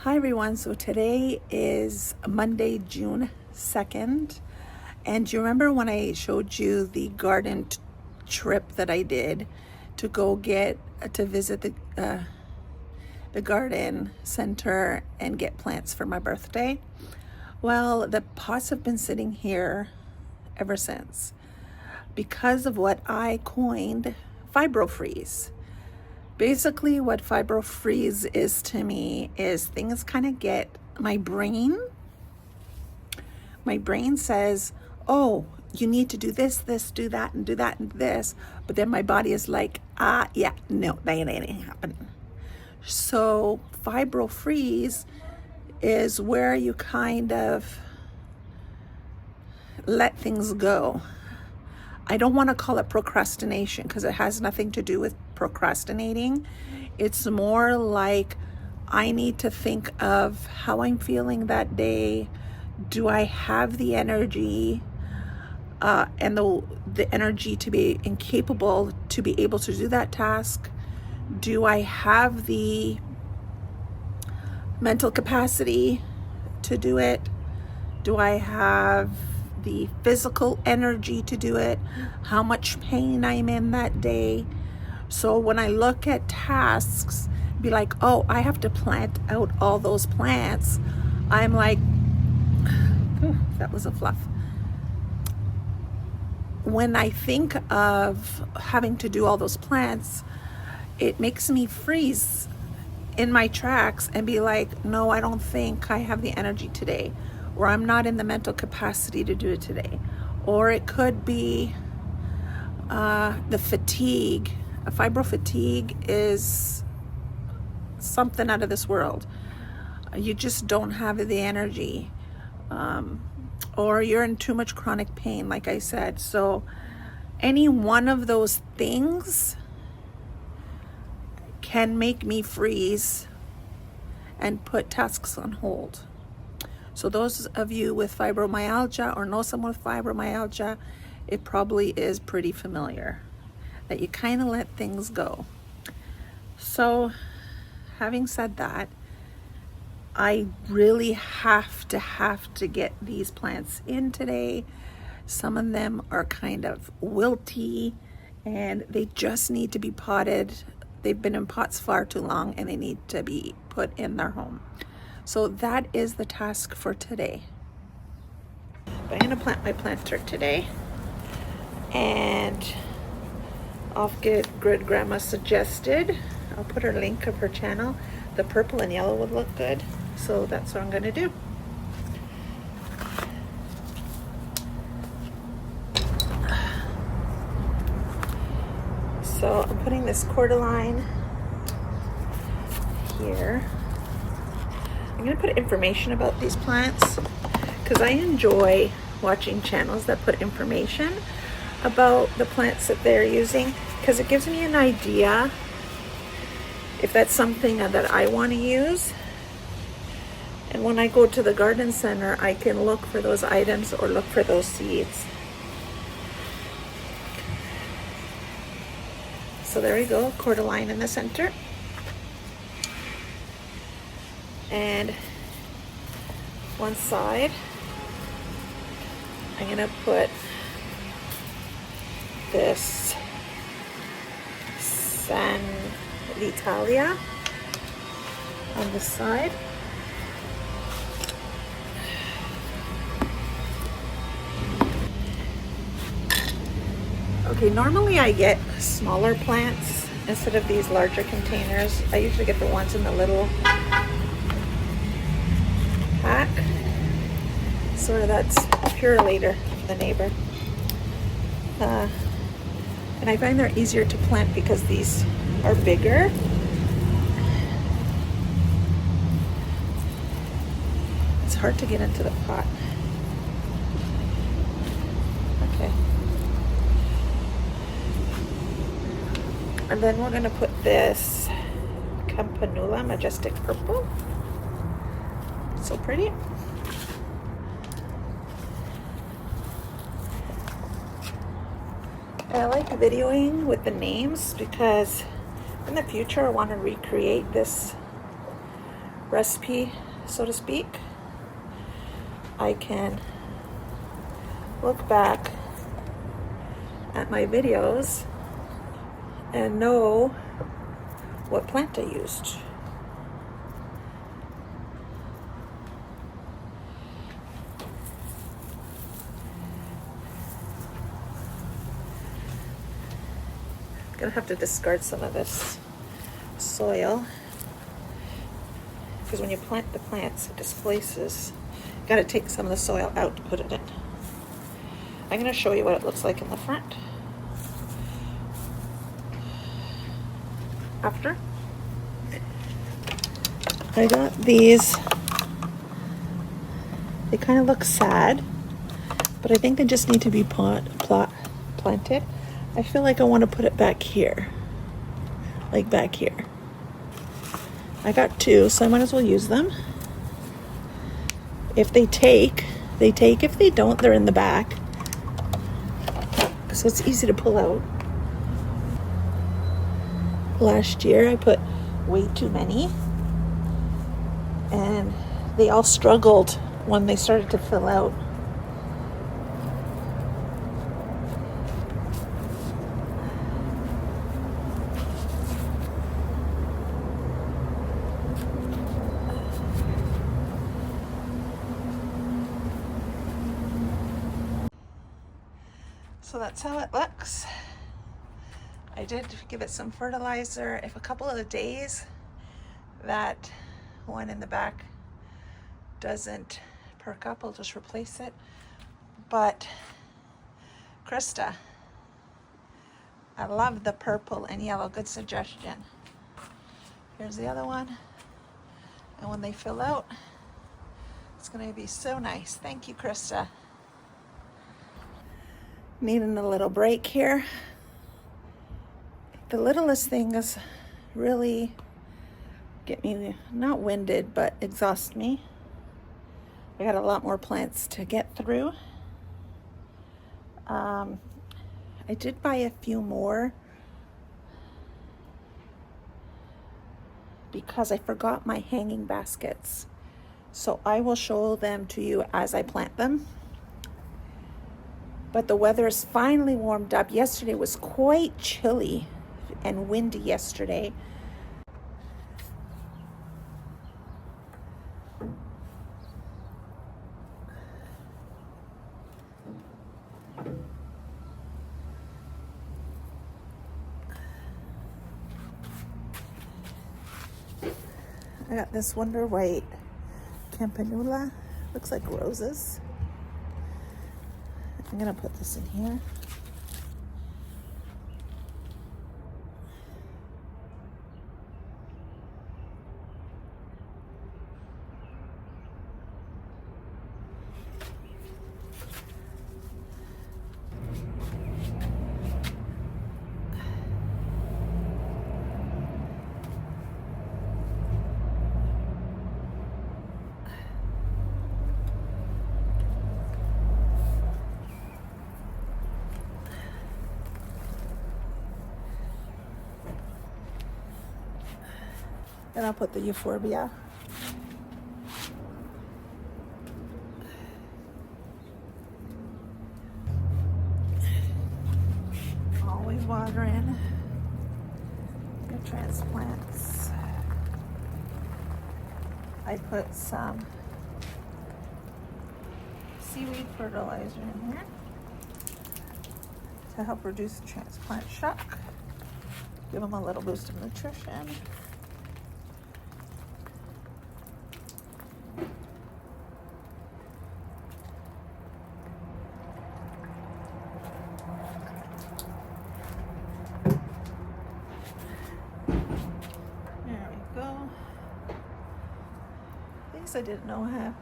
Hi everyone, so today is Monday, June 2nd, and you remember when I showed you the garden trip that I did to go to visit the garden center and get plants for my birthday? Well, the pots have been sitting here ever since because of what I coined fibro freeze. Basically, what fibro freeze is to me is things kind of get my brain says, oh, you need to do this, do that, and this. But then my body is like, yeah, no, that ain't happening. So fibro freeze is where you kind of let things go. I don't want to call it procrastination because it has nothing to do with procrastinating. It's more like I need to think of how I'm feeling that day. Do I have the energy and the energy to be incapable to be able to do that task? Do I have the mental capacity to do it? Do I have the physical energy to do it? How much pain I'm in that day? So when I look at tasks, be like, oh, I have to plant out all those plants. I'm like, that was a fluff. When I think of having to do all those plants, it makes me freeze in my tracks and be like, no, I don't think I have the energy today, or I'm not in the mental capacity to do it today. Or it could be the fatigue. Fibro fatigue is something out of this world. You just don't have the energy, or you're in too much chronic pain, like I said. So any one of those things can make me freeze and put tasks on hold. So those of you with fibromyalgia or know someone with fibromyalgia, it probably is pretty familiar that you kind of let things go. So having said that, I really have to get these plants in today. Some of them are kind of wilty and they just need to be potted. They've been in pots far too long and they need to be put in their home. So that is the task for today. I'm gonna plant my planter today, and I'll get Good Grandma suggested. I'll put her link of her channel. The purple and yellow would look good. So that's what I'm gonna do. So I'm putting this cordyline here. I'm gonna put information about these plants because I enjoy watching channels that put information about the plants that they're using, because it gives me an idea if that's something that I want to use. And when I go to the garden center, I can look for those items or look for those seeds. So there we go, cordyline in the center. And one side, I'm gonna put this San d'Italia on the side. Okay, normally I get smaller plants instead of these larger containers. I usually get the ones in the little pack. So that's Purelator for the neighbor. And I find they're easier to plant because these are bigger. It's hard to get into the pot. Okay. And then we're gonna put this Campanula Majestic Purple. So pretty. I like videoing with the names because in the future I want to recreate this recipe, so to speak, I can look back at my videos and know what plant I used. Gonna have to discard some of this soil because when you plant the plants, it displaces. You gotta take some of the soil out to put it in. I'm gonna show you what it looks like in the front after. I got these. They kind of look sad, but I think they just need to be planted. I feel like I want to put it back here, like back here. I got two, so I might as well use them. If they take, they take. If they don't, they're in the back. So it's easy to pull out. Last year I put way too many, and they all struggled when they started to fill out. So that's how it looks. I did give it some fertilizer. If a couple of days that one in the back doesn't perk up, I'll just replace it. But Krista, I love the purple and yellow. Good suggestion. Here's the other one. And when they fill out, it's going to be so nice. Thank you, Krista. Needing a little break here. The littlest things really get me, not winded, but exhaust me. I got a lot more plants to get through. I did buy a few more because I forgot my hanging baskets. So I will show them to you as I plant them. But the weather is finally warmed up. Yesterday was quite chilly and windy yesterday. I got this Wonder White Campanula. Looks like roses. I'm gonna put this in here. And I'll put the euphorbia. Always watering your transplants. I put some seaweed fertilizer in here to help reduce transplant shock. Give them a little boost of nutrition. I didn't know have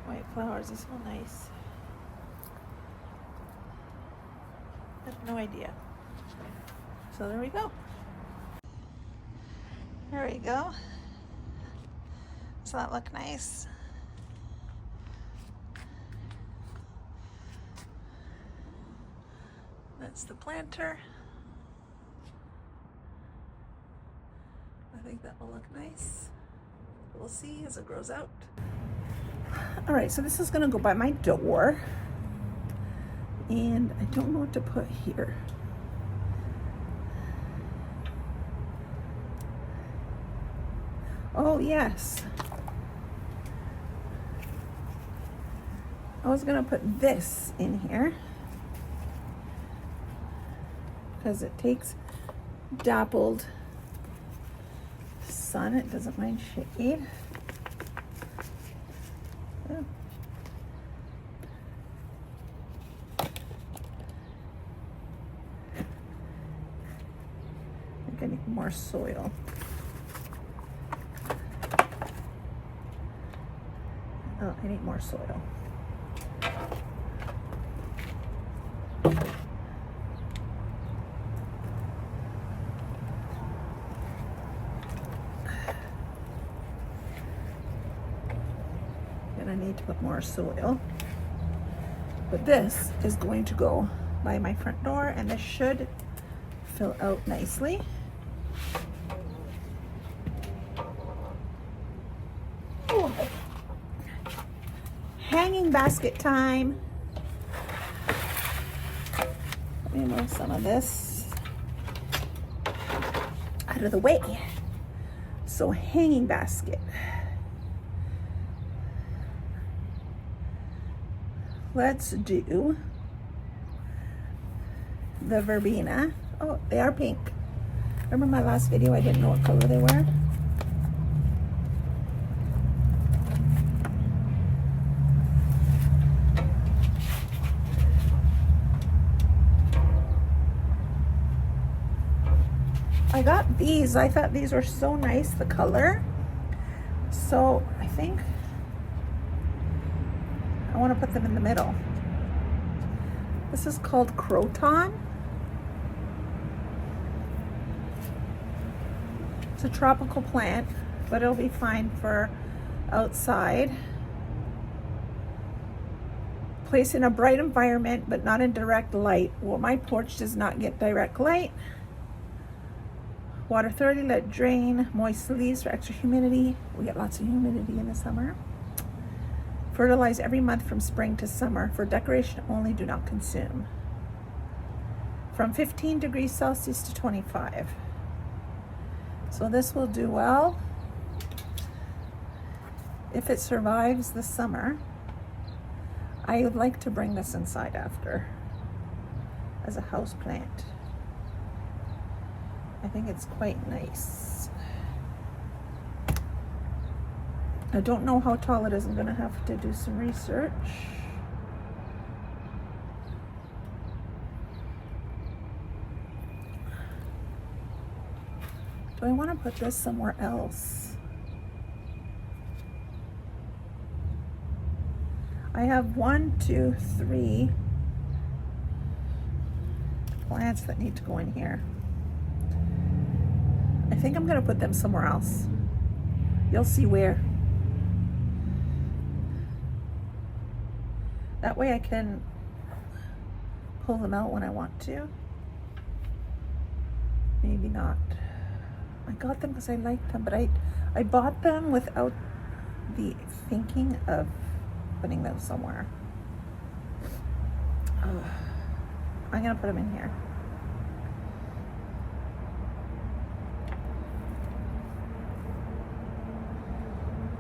white flowers. They smell nice. I had no idea. So there we go. There we go. Does that look nice? That's the planter. I think that will look nice. We'll see as it grows out. All right, so this is gonna go by my door. And I don't know what to put here. Oh yes. I was gonna put this in here because it takes dappled sun. It doesn't mind shade. Oh. I think I need more soil. Oh, I need more soil. And I need to put more soil. But this is going to go by my front door, and this should fill out nicely. Oh. Hanging basket time. Let me move some of this out of the way. So hanging basket. Let's do the verbena. Oh, they are pink. Remember my last video, I didn't know what color they were? I got these. I thought these were so nice, the color. So I think I want to put them in the middle. This is called croton. It's a tropical plant, but it'll be fine for outside. Place in a bright environment, but not in direct light. Well, my porch does not get direct light. Water thoroughly, let it drain. Moist leaves for extra humidity. We get lots of humidity in the summer. Fertilize every month from spring to summer. For decoration only, do not consume. From 15 degrees Celsius to 25. So this will do well if it survives the summer. I would like to bring this inside after as a house plant. I think it's quite nice. I don't know how tall it is. I'm gonna have to do some research. Do I want to put this somewhere else? I have 1, 2, 3 plants that need to go in here. I think I'm gonna put them somewhere else. You'll see where. That way I can pull them out when I want to. Maybe not. I got them because I liked them, but I bought them without the thinking of putting them somewhere. I'm gonna put them in here.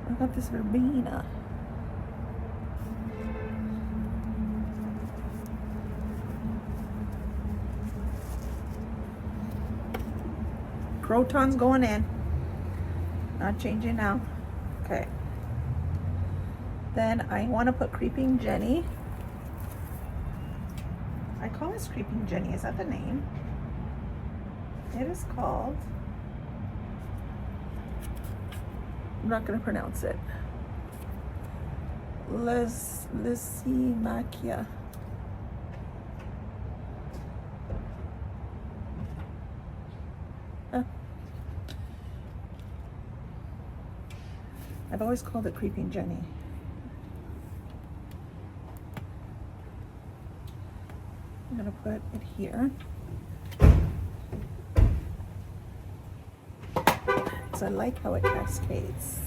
I got this verbena. Croton's going in. Not changing now. Okay. Then I want to put Creeping Jenny. I call this Creeping Jenny. Is that the name? It is called. I'm not going to pronounce it. Lysimachia. I've always called it Creeping Jenny. I'm gonna put it here. So I like how it cascades.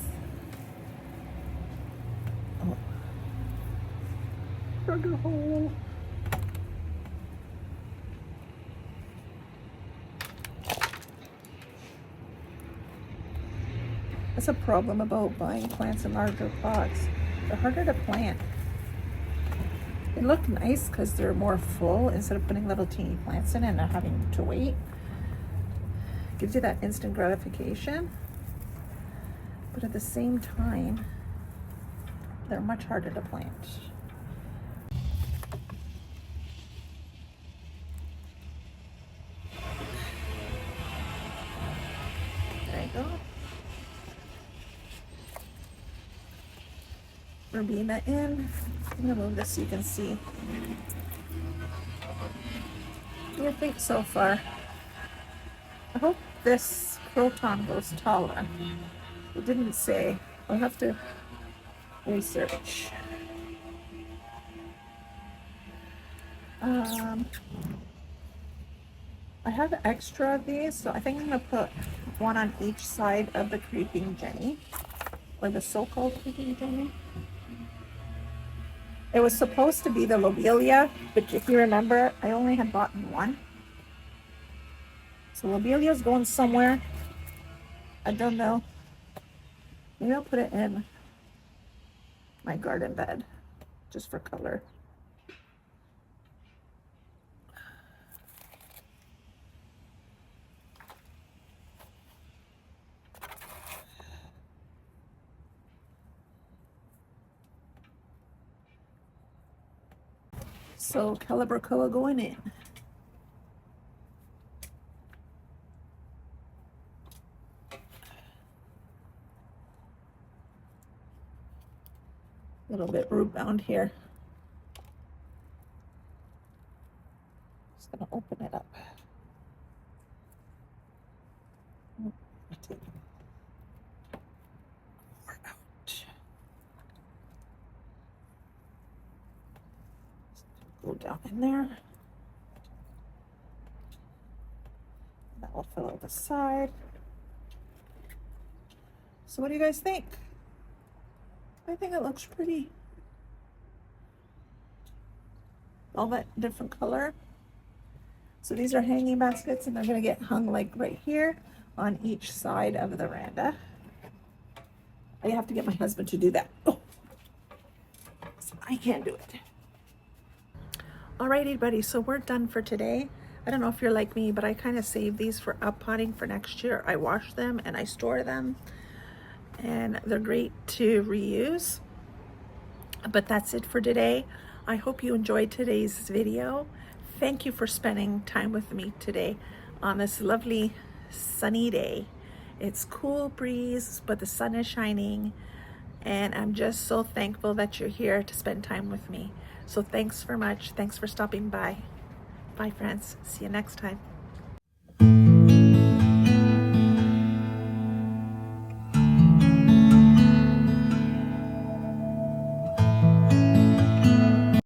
Dug a hole. That's a problem about buying plants in larger pots. They're harder to plant. They look nice because they're more full instead of putting little teeny plants in and not having to wait. Gives you that instant gratification. But at the same time, they're much harder to plant. There you go. Verbena in. I'm gonna move this so you can see. What do you think so far? I hope this croton goes taller. It didn't say. I'll have to research. I have extra of these, so I think I'm gonna put one on each side of the creeping Jenny, or the so-called creeping Jenny. It was supposed to be the lobelia, but if you remember, I only had bought one. So lobelia's going somewhere. I don't know. Maybe I'll put it in my garden bed, just for color. So Calibracoa going in. A little bit root bound here. Just gonna open it up. Take more out. Go down in there. That will fill out the side. So what do you guys think? I think it looks pretty. All that different color. So these are hanging baskets and they're gonna get hung like right here on each side of the veranda. I have to get my husband to do that. Oh, I can't do it. Alrighty, buddy, so we're done for today. I don't know if you're like me, but I kind of save these for up potting for next year. I wash them and I store them, and they're great to reuse. But that's it for today. I hope you enjoyed today's video. Thank you for spending time with me today on this lovely sunny day. It's cool breeze, but the sun is shining, and I'm just so thankful that you're here to spend time with me. So thanks for much. Thanks for stopping by. Bye, friends. See you next time.